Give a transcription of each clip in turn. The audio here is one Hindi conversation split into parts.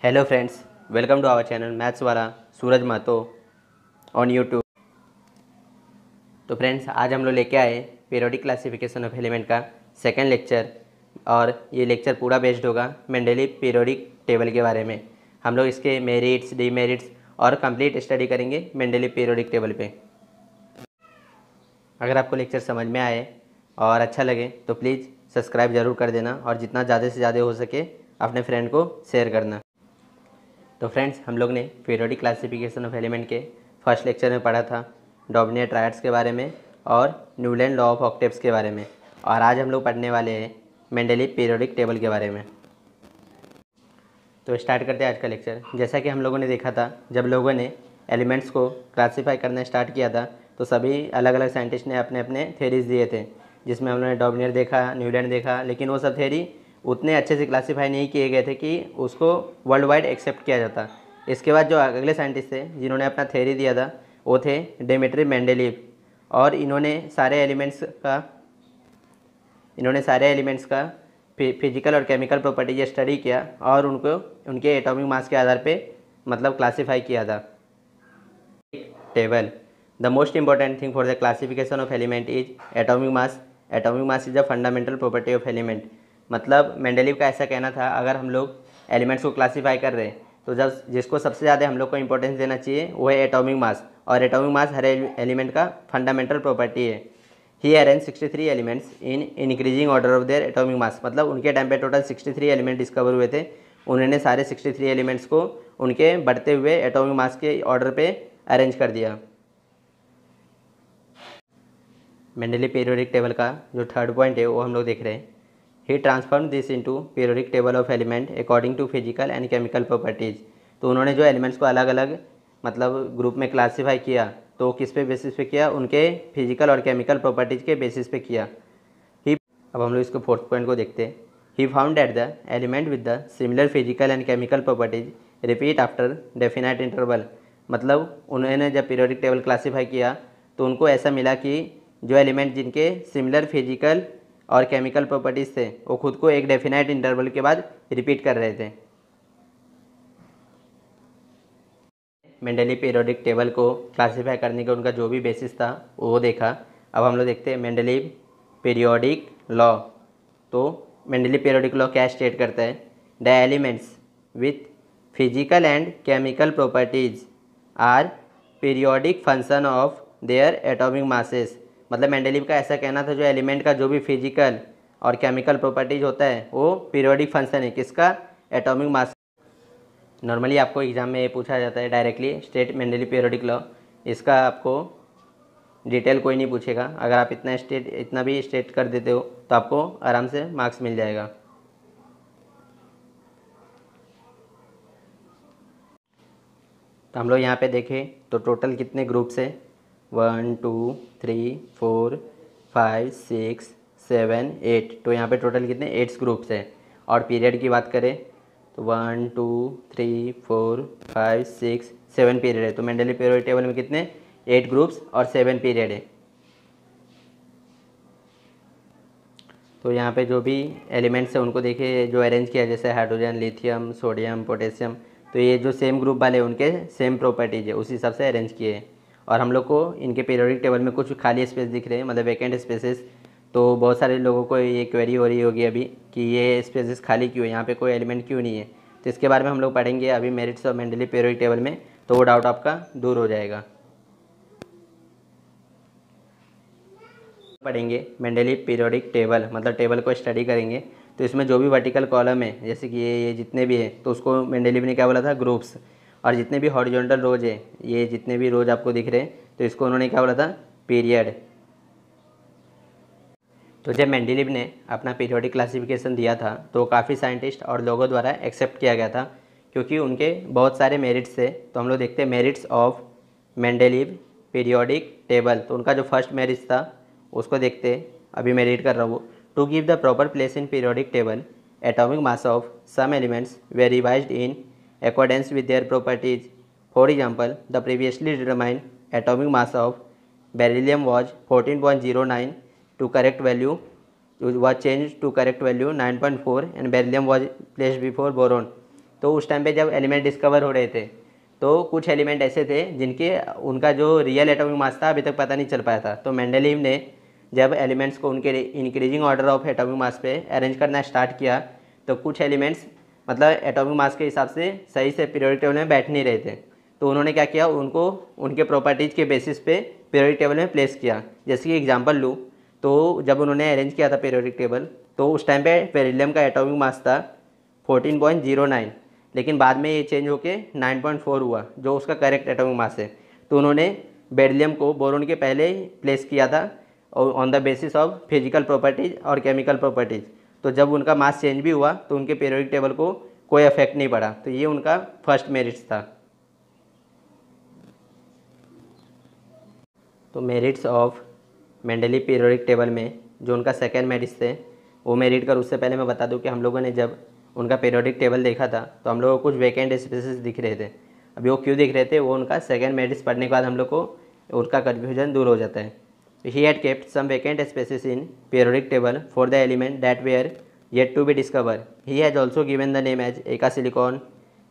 Hello friends, welcome to our channel maths वाला सूरज महतो ऑन यूट्यूब। तो फ्रेंड्स, आज हम लोग लेके आए पीरियोडिक क्लासिफिकेशन ऑफ एलिमेंट का सेकंड लेक्चर। और ये लेक्चर पूरा बेस्ड होगा मेंडलीव पीरियोडिक टेबल के बारे में। हम लोग इसके मेरिट्स, डीमेरिट्स और कंप्लीट स्टडी करेंगे मेंडलीव पीरियोडिक टेबल पे। अगर आपको लेक्चर समझ में आए और अच्छा लगे तो प्लीज़ सब्सक्राइब ज़रूर कर देना और जितना ज़्यादा से ज़्यादा हो सके अपने फ्रेंड को शेयर करना। तो फ्रेंड्स, हम लोग ने पीरियोडिक क्लासिफिकेशन ऑफ एलिमेंट के फर्स्ट लेक्चर में पढ़ा था डॉबनियर ट्रायड्स के बारे में और न्यूलैंड लॉ ऑफ ऑक्टेव्स के बारे में। और आज हम लोग पढ़ने वाले हैं मेंडलीव पीरियोडिक टेबल के बारे में। तो स्टार्ट करते हैं आज का लेक्चर। जैसा कि हम लोगों ने देखा था, जब लोगों ने एलिमेंट्स को क्लासीफाई करना स्टार्ट किया था तो सभी अलग अलग साइंटिस्ट ने अपने अपने थेरीज दिए थे, जिसमें हम लोगों ने डॉबनियर देखा, न्यूलैंड देखा। लेकिन वो सब थेरी उतने अच्छे से क्लासीफाई नहीं किए गए थे कि उसको वर्ल्ड वाइड एक्सेप्ट किया जाता। इसके बाद जो अगले साइंटिस्ट थे जिन्होंने अपना थ्योरी दिया था वो थे डिमिट्री मेंडेलीव। और इन्होंने सारे एलिमेंट्स का फिजिकल और केमिकल प्रॉपर्टीज स्टडी किया और उनको उनके एटॉमिक मास के आधार पे मतलब क्लासीफाई किया था। Table, the most important thing for the classification of element is atomic mass. Atomic mass is a fundamental property of element. मतलब मेंडलीव का ऐसा कहना था, अगर हम लोग एलिमेंट्स को क्लासीफाई कर रहे हैं तो जब जिसको सबसे ज़्यादा हम लोग को इंपॉर्टेंस देना चाहिए वो है एटॉमिक मास। और एटॉमिक मास हर एलिमेंट का फंडामेंटल प्रॉपर्टी है। He arrange 63 elements in increasing order of their atomic mass. मतलब उनके टाइम पे टोटल 63 एलिमेंट डिस्कवर हुए थे। उन्होंने सारे 63 एलिमेंट्स को उनके बढ़ते हुए एटॉमिक मास के ऑर्डर पे अरेंज कर दिया। मेंडलीव पीरियोडिक टेबल का जो थर्ड पॉइंट है वो हम लोग देख रहे हैं। He transform this into periodic table of element according to physical and chemical properties. तो उन्होंने जो एलिमेंट्स को अलग अलग मतलब ग्रुप में क्लासीफाई किया तो किस पे बेसिस पे किया, उनके फिजिकल और केमिकल प्रॉपर्टीज़ के बेसिस पे किया। ही अब हम लोग इसको फोर्थ पॉइंट को देखते हैं। He found that the element with the similar physical and chemical properties repeat after definite interval. मतलब उन्होंने जब पीरियोडिक टेबल क्लासीफाई किया तो उनको ऐसा मिला कि जो एलिमेंट जिनके सिमिलर फिजिकल और केमिकल प्रॉपर्टीज़ थे वो खुद को एक डेफिनाइट इंटरवल के बाद रिपीट कर रहे थे। मेंडलीव पीरियोडिक टेबल को क्लासीफाई करने का उनका जो भी बेसिस था वो देखा। अब हम लोग देखते हैं मेंडलीव पीरियोडिक लॉ। तो मेंडलीव पीरियोडिक लॉ क्या स्टेट करता है? The elements with physical and chemical properties are periodic function of their atomic masses. मतलब मेंडलीव का ऐसा कहना था जो एलिमेंट का जो भी फिजिकल और केमिकल प्रॉपर्टीज होता है वो पीरियोडिक फंक्शन है किसका? Atomic mass. नॉर्मली आपको एग्जाम में ये पूछा जाता है directly state Mendeleev periodic law. इसका आपको डिटेल कोई नहीं पूछेगा। अगर आप इतना भी स्टेट कर देते हो तो आपको आराम से मार्क्स मिल जाएगा। तो हम लोग यहाँ पे देखें तो टोटल कितने ग्रुप्स है? 1 2 3 4 5 6 7 8। तो यहाँ पे टोटल कितने 8 ग्रुप्स हैं। और पीरियड की बात करें तो 1 2 3 4 5 6 7 पीरियड है। तो मेंडलीव पीरियोडिक टेबल में कितने 8 ग्रुप्स और 7 पीरियड है। तो यहाँ पे जो भी एलिमेंट्स हैं उनको देखिए जो अरेंज किया, जैसे हाइड्रोजन, लिथियम, सोडियम, पोटेशियम। तो ये जो सेम ग्रुप वाले उनके सेम प्रॉपर्टीज है उस हिसाब से अरेंज किए हैं। और हम लोग को इनके पीरियोडिक टेबल में कुछ खाली स्पेस दिख रहे हैं, मतलब वैकेंट स्पेसेस। तो बहुत सारे लोगों को ये क्वेरी हो रही होगी अभी कि ये स्पेसेस खाली क्यों है, यहाँ पे कोई एलिमेंट क्यों नहीं है। तो इसके बारे में हम लोग पढ़ेंगे अभी merits of Mendeleev periodic table में, तो वो डाउट आपका दूर हो जाएगा। पढ़ेंगे मेंडलीव पीरियोडिक टेबल, मतलब टेबल को स्टडी करेंगे। तो इसमें जो भी वर्टिकल कॉलम है जैसे कि ये जितने भी है तो उसको मेंडलीव ने क्या बोला था? ग्रुप्स। और जितने भी हॉरिजॉन्टल रोज है, ये जितने भी रोज आपको दिख रहे हैं तो इसको उन्होंने क्या बोला था? पीरियड। तो जब मेंडलीव ने अपना पीरियोडिक क्लासिफिकेशन दिया था तो काफ़ी साइंटिस्ट और लोगों द्वारा एक्सेप्ट किया गया था क्योंकि उनके बहुत सारे मेरिट्स थे। तो हम लोग देखते हैं merits of Mendeleev periodic table. तो उनका जो फर्स्ट मेरिट था उसको देखते हैं, अभी मैं रीड कर रहा हूँ। To give the proper place in periodic table atomic mass of some elements they revised in accordance with their properties. For example, the previously determined atomic mass of beryllium was 14.09 to correct value was changed to correct value 9.4 and beryllium was placed before boron। तो उस टाइम पे जब एलिमेंट डिस्कवर हो रहे थे तो कुछ एलिमेंट ऐसे थे जिनके उनका जो रियल एटॉमिक मास था अभी तक पता नहीं चल पाया था। तो मेंडलीव ने जब एलिमेंट्स को उनके इंक्रीजिंग ऑर्डर ऑफ एटॉमिक मास पे अरेंज करना स्टार्ट किया तो कुछ एलिमेंट्स मतलब एटॉमिक मास के हिसाब से सही से पीरियोडिक टेबल में बैठ नहीं रहे थे। तो उन्होंने क्या किया, उनको उनके प्रॉपर्टीज़ के बेसिस पे पीरियोडिक टेबल में प्लेस किया। जैसे कि एग्जांपल लूँ तो जब उन्होंने अरेंज किया था पीरियोडिक टेबल तो उस टाइम पे बेरिलियम का एटॉमिक मास था 14.09, लेकिन बाद में ये चेंज होके 9.4 हुआ जो उसका करेक्ट एटॉमिक मास है। तो उन्होंने बेरिलियम को बोरोन के पहले ही प्लेस किया था on the basis of physical properties और केमिकल प्रॉपर्टीज़। तो जब उनका मास चेंज भी हुआ तो उनके पीरियोडिक टेबल को कोई इफेक्ट नहीं पड़ा। तो ये उनका फर्स्ट मेरिट्स था। तो merits of Mendeleev periodic table में जो उनका सेकेंड मेरिट्स थे वो मैं रीड कर उससे पहले मैं बता दूं कि हम लोगों ने जब उनका पीरियोडिक टेबल देखा था तो हम लोगों को कुछ वैकेंट स्पेसेस दिख रहे थे। अभी वो क्यों दिख रहे थे, वो उनका सेकेंड मेरिट्स पढ़ने के बाद हम लोग को उनका कन्फ्यूजन दूर हो जाता है। He had kept some vacant spaces in periodic table for the element that were yet to be discover. He has also given the name as eka silicon,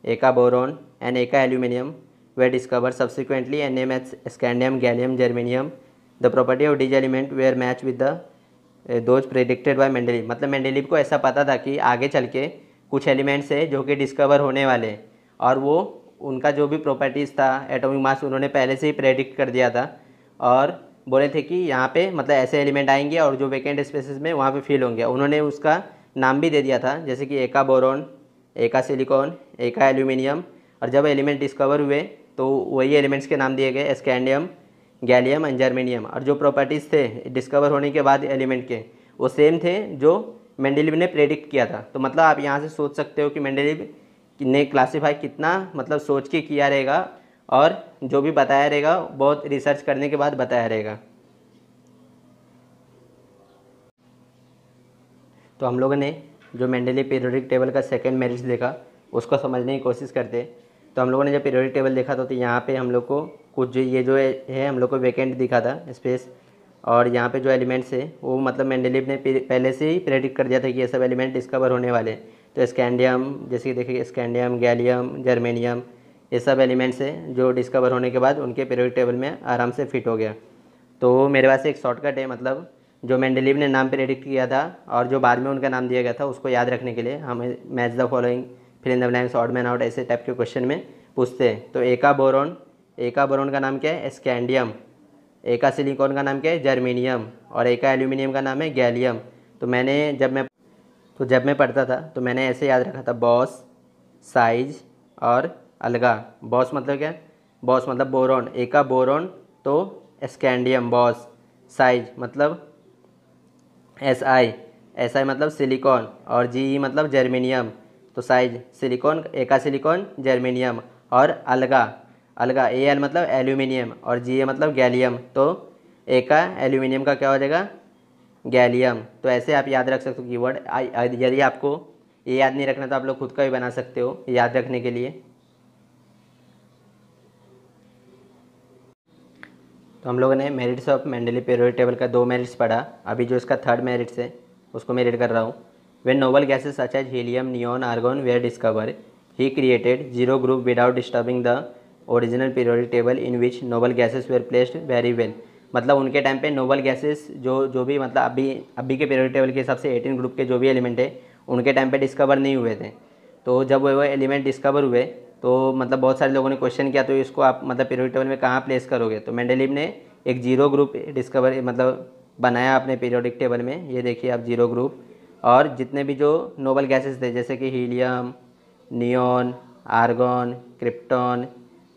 eka boron and eka aluminium were discovered subsequently and named as scandium, gallium, germanium. The property of these elements were matched with the those predicted by Mendeleev. मतलब मेंडलीव को ऐसा पता था कि आगे चल के कुछ एलिमेंट्स है जो कि डिस्कवर होने वाले हैं और वो उनका जो भी प्रॉपर्टीज़ था एटॉमिक मास उन्होंने पहले से ही प्रेडिक्ट कर दिया था और बोले थे कि यहाँ पे मतलब ऐसे एलिमेंट आएंगे और जो वैकेंट स्पेसेस में वहाँ पे फिल होंगे। उन्होंने उसका नाम भी दे दिया था जैसे कि एका बोरॉन, एका सिलिकॉन, एका एल्यूमिनियम। और जब एलिमेंट डिस्कवर हुए तो वही एलिमेंट्स के नाम दिए गए स्कैंडियम, गैलियम एंड जर्मेनियम। और जो प्रॉपर्टीज़ थे डिस्कवर होने के बाद एलिमेंट के वो सेम थे जो मेंडलीव ने प्रेडिक्ट किया था। तो मतलब आप यहाँ से सोच सकते हो कि मेंडलीव ने क्लासीफाई कितना मतलब सोच के किया रहेगा और जो भी बताया रहेगा बहुत रिसर्च करने के बाद बताया रहेगा। तो हम लोगों ने जो मेंडलीव पीरियोडिक टेबल का सेकेंड मेरिट्स देखा उसको समझने की कोशिश करते। तो हम लोगों ने जब पीरियोडिक टेबल देखा तो यहाँ पे हम लोग को कुछ जो ये जो है हम लोग को वैकेंट दिखा था स्पेस, और यहाँ पे जो एलिमेंट्स है वो मतलब मेंडलीव ने पहले से ही प्रेडिक्ट कर दिया था कि ये सब एलिमेंट डिस्कवर होने वाले। तो स्कैंडियम, जैसे कि देखिए स्कैंडियम, गैलियम, जर्मेनियम, ये सब एलिमेंट्स है जो डिस्कवर होने के बाद उनके पीरियोडिक टेबल में आराम से फिट हो गया। तो मेरे पास एक शॉर्टकट है, मतलब जो मेंडलीव ने नाम प्रेडिक्ट किया था और जो बाद में उनका नाम दिया गया था उसको याद रखने के लिए हमें match the following, fill in the blanks, odd man out ऐसे टाइप के क्वेश्चन में पूछते हैं। तो एका बोरॉन का नाम क्या है, स्कैंडियम। एका सिलिकॉन का नाम क्या है, जर्मेनियम। और एका एल्यूमिनियम का नाम है गैलियम। तो जब मैं पढ़ता था तो मैंने ऐसे याद रखा था, बॉस, साइज और अलगा। बॉस मतलब क्या, बॉस मतलब बोरॉन, एका बोरॉन तो स्कैंडियम बॉस, साइज मतलब SI मतलब सिलिकॉन और GE मतलब जर्मेनियम। तो साइज सिलिकॉन, एका सिलिकॉन, जर्मेनियम। और अलगा AL मतलब एल्यूमिनियम और GA मतलब गैलियम। तो एका एल्यूमिनियम का क्या हो जाएगा, गैलियम। तो ऐसे आप याद रख सकते हो कीवर्ड। यदि आपको ये याद नहीं रखना तो आप लोग खुद का भी बना सकते हो याद रखने के लिए। तो हम लोगों ने merits of Mendeleev periodic table का 2 मेरिट्स पढ़ा। अभी जो इसका थर्ड मेरिट्स है उसको मैं रीड कर रहा हूँ। When noble gases such as helium, neon, argon were discover, he created zero group without disturbing the original periodic table in which noble gases were placed very well. मतलब उनके टाइम पे नोबल गैसेस जो भी मतलब अभी के पीरियोडिक टेबल के हिसाब से 18 ग्रुप के जो भी एलिमेंट है उनके टाइम पे डिस्कवर नहीं हुए थे। तो जब वो एलिमेंट डिस्कवर हुए तो मतलब बहुत सारे लोगों ने क्वेश्चन किया तो इसको आप मतलब पीरियोडिक टेबल में कहाँ प्लेस करोगे। तो मेंडलीव ने एक जीरो ग्रुप डिस्कवर मतलब बनाया अपने पीरियोडिक टेबल में। ये देखिए आप जीरो ग्रुप, और जितने भी जो नोबल गैसेस थे जैसे कि helium, neon, argon, krypton,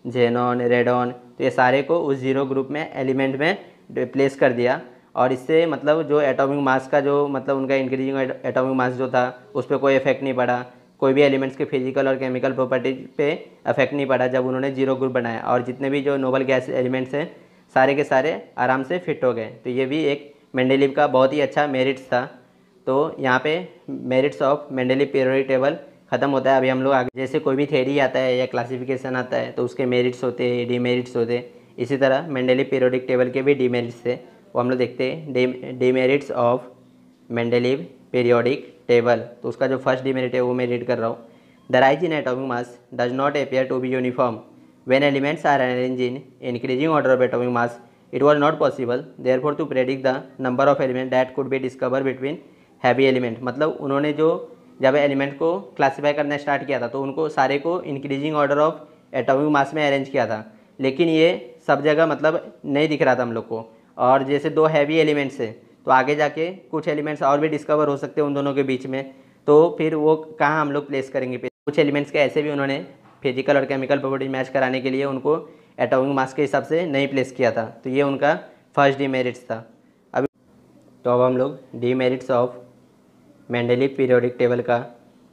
xenon, radon, तो ये सारे को उस जीरो ग्रुप में एलिमेंट में प्लेस कर दिया। और इससे मतलब जो एटॉमिक मास का जो मतलब उनका इंक्रीजिंग एटॉमिक मास जो था उस पर कोई इफेक्ट नहीं पड़ा, कोई भी एलिमेंट्स के फिजिकल और केमिकल प्रॉपर्टीज पे इफेक्ट नहीं पड़ा जब उन्होंने जीरो ग्रुप बनाया। और जितने भी जो नोबल गैस एलिमेंट्स हैं सारे के सारे आराम से फिट हो गए। तो ये भी एक मेंडलीव का बहुत ही अच्छा मेरिट्स था। तो यहाँ पे merits of Mendeleev periodic table ख़त्म होता है। अभी हम लोग आगे जैसे कोई भी थ्योरी आता है या क्लासिफिकेशन आता है तो उसके मेरिट्स होते हैं, डीमेरिट्स होते हैं। इसी तरह मेंडलीव पीरियोडिक टेबल के भी डीमेरिट्स थे, वो हम लोग देखते हैं। Demerits of Mendeleev periodic table. तो उसका जो फर्स्ट डीमेरिट है वो मैं रीड कर रहा हूँ। The rise in atomic mass does not appear to be uniform when elements are arrange in increasing order of atomic mass it was not possible therefore to predict the number of element that could be discover between heavy element. मतलब उन्होंने जो जब एलिमेंट को क्लासीफाई करना स्टार्ट किया था तो उनको सारे को इंक्रीजिंग ऑर्डर ऑफ एटॉमिक मास में अरेंज किया था, लेकिन ये सब जगह मतलब नहीं दिख रहा था हम लोग को। और जैसे दो हैवी एलिमेंट्स है तो आगे जाके कुछ एलिमेंट्स और भी डिस्कवर हो सकते हैं उन दोनों के बीच में, तो फिर वो कहाँ हम लोग प्लेस करेंगे। कुछ एलिमेंट्स के ऐसे भी उन्होंने फिजिकल और केमिकल प्रॉपर्टीज मैच कराने के लिए उनको एटॉमिक मास के हिसाब से नहीं प्लेस किया था, तो ये उनका फर्स्ट डीमेरिट्स था। अब हम लोग demerits of Mendeleev periodic table का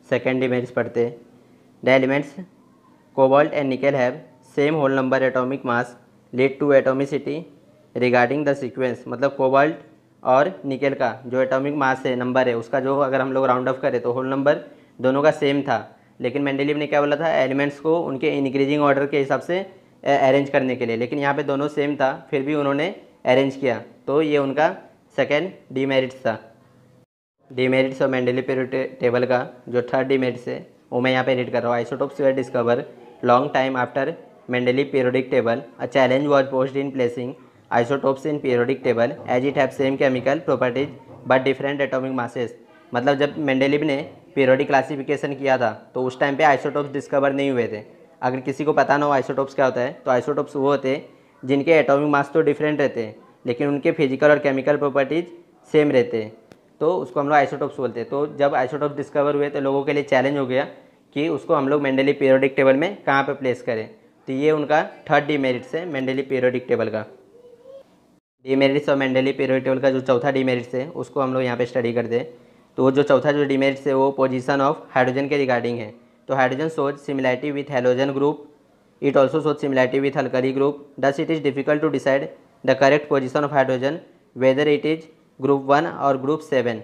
सेकेंड डीमेरिट्स पढ़ते हैं। The elements cobalt and nickel have same whole number atomic mass lead to atomicity regarding the sequence. मतलब कोबाल्ट और निकेल का जो एटॉमिक मास है, नंबर है, उसका जो अगर हम लोग राउंड ऑफ करें तो होल नंबर दोनों का सेम था, लेकिन मेंडलीव ने क्या बोला था, एलिमेंट्स को उनके इंक्रीजिंग ऑर्डर के हिसाब से अरेंज करने के लिए, लेकिन यहाँ पे दोनों सेम था फिर भी उन्होंने अरेंज किया, तो ये उनका सेकेंड डीमेरिट्स था। डीमेरिट्स और मेंडलीव पीरियोडिक टेबल का जो थर्ड डीमेरिट्स है वो मैं यहाँ पे रीड कर रहा हूँ। Isotopes were discover long time after Mendeleev periodic table. A challenge was posed in placing isotopes in periodic table as it have same chemical properties but different atomic masses. मतलब जब मेंडलीव ने पीरियोडिक क्लासिफिकेशन किया था तो उस टाइम पे आइसोटोप्स डिस्कवर नहीं हुए थे। अगर किसी को पता ना हो आइसोटोप्स क्या होता है, तो आइसोटोप्स वो होते हैं जिनके एटॉमिक मास तो डिफरेंट रहते हैं लेकिन उनके फिजिकल और केमिकल प्रॉपर्टीज सेम रहते हैं, तो उसको हम लोग आइसोटोप्स बोलते हैं। तो जब आइसोटोप्स डिस्कवर हुए तो लोगों के लिए चैलेंज हो गया कि उसको हम लोग मेंडलीव पीरियोडिक टेबल में कहाँ पे प्लेस करें, तो ये उनका थर्ड डीमेरिट्स है मेंडलीव पीरियोडिक टेबल का। डीमेरिट्स और मेंडलीव पीरियोडिक टेबल का जो चौथा डीमेरिट्स है उसको हम लोग यहाँ पे स्टडी करते हैं। तो जो चौथा जो डीमेरिट्स है वो पोजीशन ऑफ हाइड्रोजन के रिगार्डिंग है। तो hydrogen shows similarity with halogen group, it also shows similarity with alkali group, thus it is difficult to decide the correct position of hydrogen whether it is group 1 और ग्रुप 7।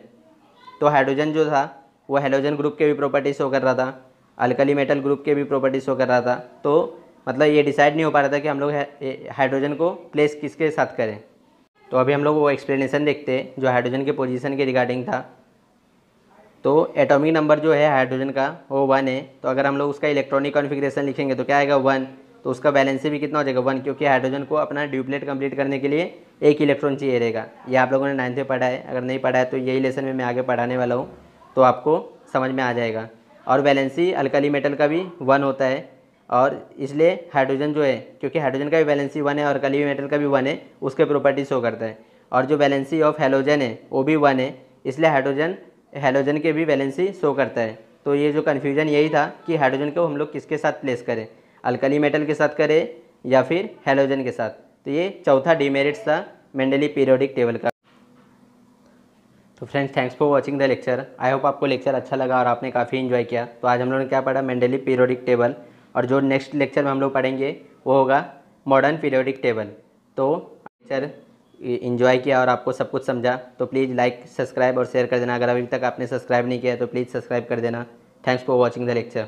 तो हाइड्रोजन जो था वो हैलोजन ग्रुप के भी प्रॉपर्टी शो कर रहा था, अल्कली मेटल ग्रुप के भी प्रॉपर्टी शो कर रहा था, तो मतलब ये डिसाइड नहीं हो पा रहा था कि हम लोग हाइड्रोजन को प्लेस किसके साथ करें। तो अभी हम लोग वो एक्सप्लेनेशन देखते हैं जो हाइड्रोजन के पोजीशन के रिगार्डिंग था। तो एटॉमिक नंबर जो है हाइड्रोजन का वो 1 है, तो अगर हम लोग उसका इलेक्ट्रॉनिक कॉन्फ़िगरेशन लिखेंगे तो क्या आएगा 1, तो उसका वैलेंसी भी कितना हो जाएगा 1, क्योंकि हाइड्रोजन को अपना ड्यूप्लेट कंप्लीट करने के लिए एक इलेक्ट्रॉन चाहिए रहेगा। ये आप लोगों ने 9th में पढ़ा है, अगर नहीं पढ़ा है तो यही लेसन में मैं आगे पढ़ाने वाला हूँ तो आपको समझ में आ जाएगा। और वैलेंसी अल्कली मेटल का भी 1 होता है, और इसलिए हाइड्रोजन जो है, क्योंकि हाइड्रोजन का भी वैलेंसी 1 है और अल्कली मेटल का भी 1 है, उसके प्रॉपर्टी शो करता है। और जो वैलेंसी ऑफ हैलोजन है वो भी 1 है, इसलिए हैलोजन के भी वैलेंसी शो करता है। तो ये जो कन्फ्यूजन यही था कि हाइड्रोजन को हम लोग किसके साथ प्लेस करें, अल्कली मेटल के साथ करें या फिर हैलोजन के साथ। तो ये चौथा डीमेरिट्स था मेंडलीव पीरियोडिक टेबल का। तो friends, thanks for watching the lecture. I hope आपको लेक्चर अच्छा लगा और आपने काफ़ी इन्जॉय किया। तो आज हम लोगों ने क्या पढ़ा, मेंडलीव पीरियोडिक टेबल, और जो नेक्स्ट लेक्चर में हम लोग पढ़ेंगे वो होगा मॉडर्न पीरियोडिक टेबल। तो लेक्चर इन्जॉय किया और आपको सब कुछ समझा तो प्लीज़ लाइक, सब्सक्राइब और शेयर कर देना। अगर अभी तक आपने सब्सक्राइब नहीं किया तो प्लीज़ सब्सक्राइब कर देना। Thanks for watching the lecture.